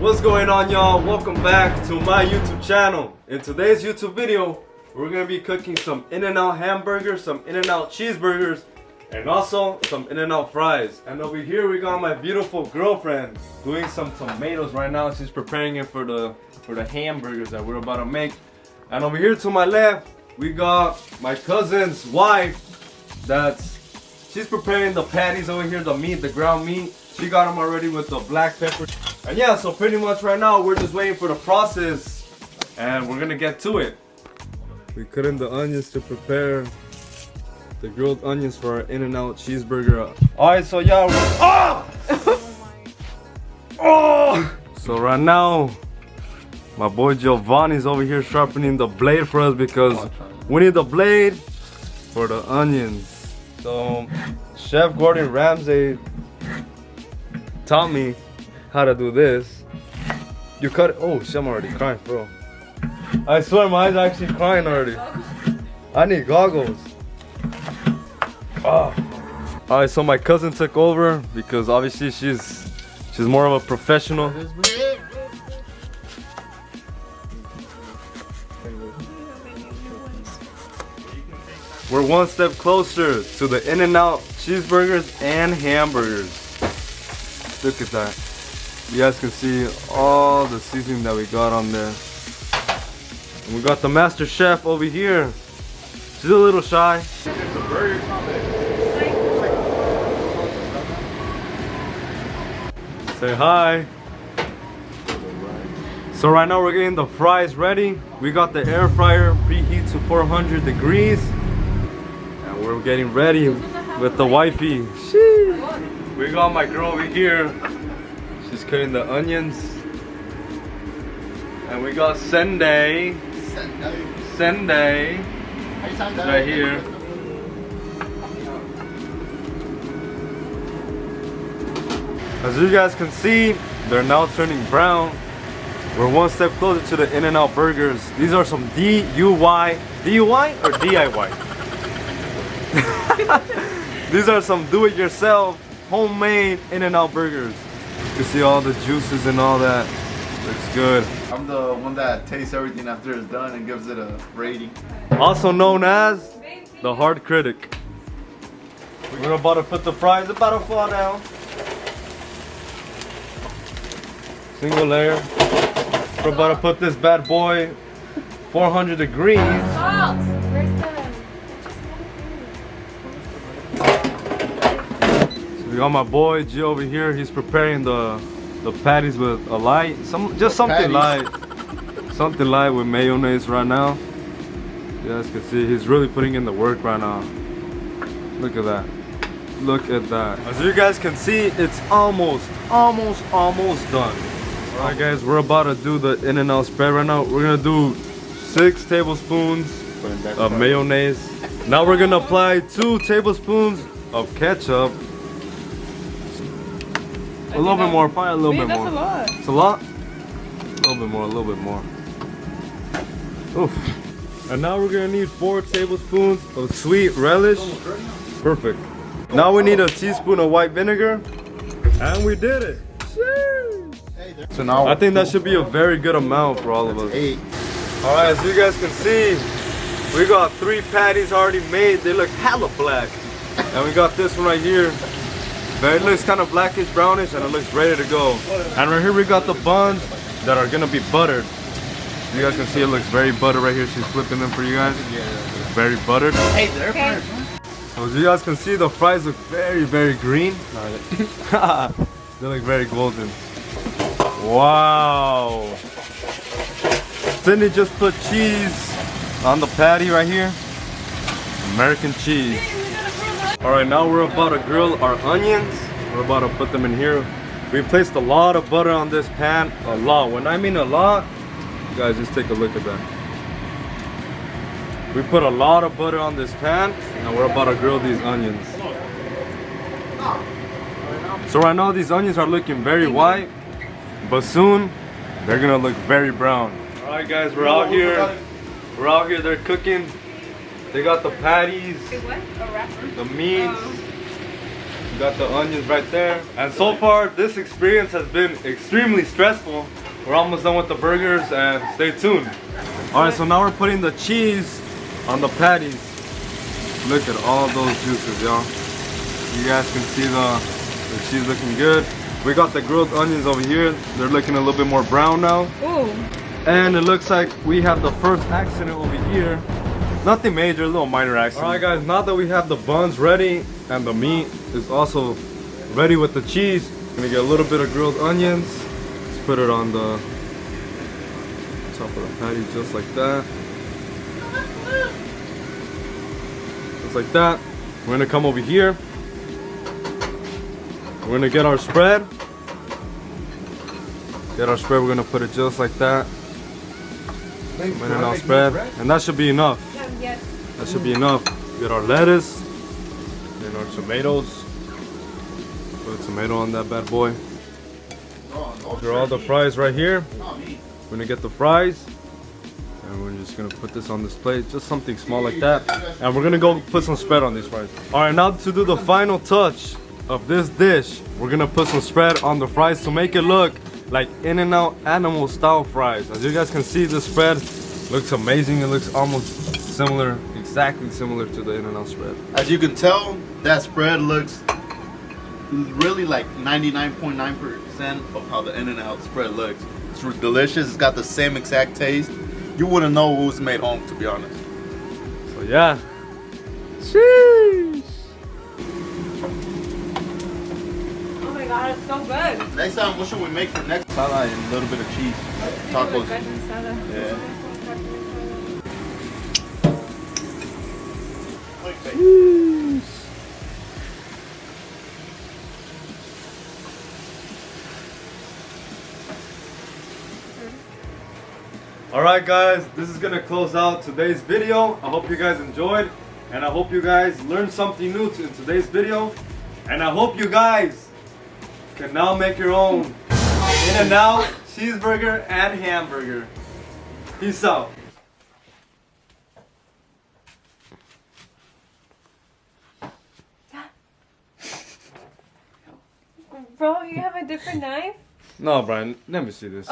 What's going on, y'all? Welcome back to my YouTube channel. In today's YouTube video, we're gonna be cooking some In-N-Out hamburgers, some In-N-Out cheeseburgers, and also some In-N-Out fries. And over here we got my beautiful girlfriend doing some tomatoes right now. She's preparing it for the hamburgers that we're about to make. And over here to my left, we got my cousin's wife. She's preparing the patties over here, the meat, the ground meat. She got them already with the black pepper. And yeah, so pretty much right now we're just waiting for the process and we're gonna get to it. We cut in the onions to prepare the grilled onions for our In-N-Out cheeseburger. Alright, so yeah, oh! So right now, my boy Giovanni's over here sharpening the blade for us because we need the blade for the onions. So Chef Gordon Ramsay taught me how to do this. You cut it. Oh shit, I'm already crying, bro. I swear my eyes are actually crying already. I need goggles. Oh. Alright, so my cousin took over because obviously she's more of a professional. We're one step closer to the In-N-Out cheeseburgers and hamburgers. Look at that. You guys can see all the seasoning that we got on there. And we got the master chef over here. She's a little shy. Say hi. So right now we're getting the fries ready. We got the air fryer preheat to 400 degrees. And we're getting ready with the wifey. Sheesh. We got my girl over here. She's cutting the onions. And we got Sendai right here. As you guys can see, they're now turning brown. We're one step closer to the In-N-Out burgers. These are some DIY or DIY? These are some do-it-yourself homemade In-N-Out burgers. You can see all the juices and all that. Looks good. I'm the one that tastes everything after it's done and gives it a rating. Also known as the hard critic. We're about to put the fries, about to fall down. Single layer. We're about to put this bad boy 400 degrees. Salt. Where's the... We got my boy G over here. He's preparing the patties with a light, something light with mayonnaise right now. You guys can see he's really putting in the work right now. Look at that. Look at that. As you guys can see, it's almost done. Alright guys, we're about to do the In-N-Out spread right now. We're gonna do 6 tablespoons of mayonnaise. Now we're gonna apply 2 tablespoons of ketchup. A little bit more, probably a little bit more. That's a lot. It's a lot? A little bit more. Oof. And now we're gonna need 4 tablespoons of sweet relish. Perfect. Now we need a teaspoon of white vinegar. And we did it. So now I think that should be a very good amount for all of us. 8. Alright, as you guys can see, we got 3 patties already made. They look hella black. And we got this one right here. It looks kind of blackish, brownish, and it looks ready to go. And right here we got the buns that are gonna be buttered. You guys can see it looks very buttered right here. She's flipping them for you guys. It's very buttered. Hey, they're first. So as you guys can see, the fries look very green. They look very golden. Wow. Cindy just put cheese on the patty right here. American cheese. Alright, now we're about to grill our onions. We're about to put them in here. We placed a lot of butter on this pan. A lot. When I mean a lot, you guys just take a look at that. We put a lot of butter on this pan and we're about to grill these onions. So right now these onions are looking very white, but soon they're gonna look very brown. Alright guys, we're out here. They're cooking. They got the patties, the meats, We got the onions right there. And so far, this experience has been extremely stressful. We're almost done with the burgers and stay tuned. Alright, so now we're putting the cheese on the patties. Look at all those juices, y'all. You guys can see the cheese looking good. We got the grilled onions over here. They're looking a little bit more brown now. Ooh. And it looks like we have the first accident over here. Nothing major, a little minor accident. Alright guys, now that we have the buns ready and the meat is also ready with the cheese, I'm gonna get a little bit of grilled onions. Let's put it on the top of the patty just like that. Just like that. We're gonna come over here. We're gonna get our spread. We're gonna put it just like that. In-N-Out spread. And that should be enough. Yes. That should be enough. Get our lettuce and our tomatoes. Put a tomato on that bad boy. There are all the fries right here. We're gonna get the fries. And we're just gonna put this on this plate. Just something small like that. And we're gonna go put some spread on these fries. Alright, now to do the final touch of this dish, we're gonna put some spread on the fries to make it look like In-N-Out animal style fries. As you guys can see, this spread looks amazing. It looks almost similar, exactly similar to the In-N-Out spread. As you can tell, that spread looks really like 99.9% of how the In-N-Out spread looks. It's delicious. It's got the same exact taste. You wouldn't know it was made home, to be honest. So yeah. Sheesh. Oh my god, it's so good. Next time, what should we make for next? Salad and a little bit of cheese. Tacos. Yeah. Alright guys, this is gonna close out today's video. I hope you guys enjoyed, and I hope you guys learned something new in today's video. And I hope you guys can now make your own In-N-Out cheeseburger and hamburger. Peace out. Bro, you have a different knife? No, Brian, let me see this.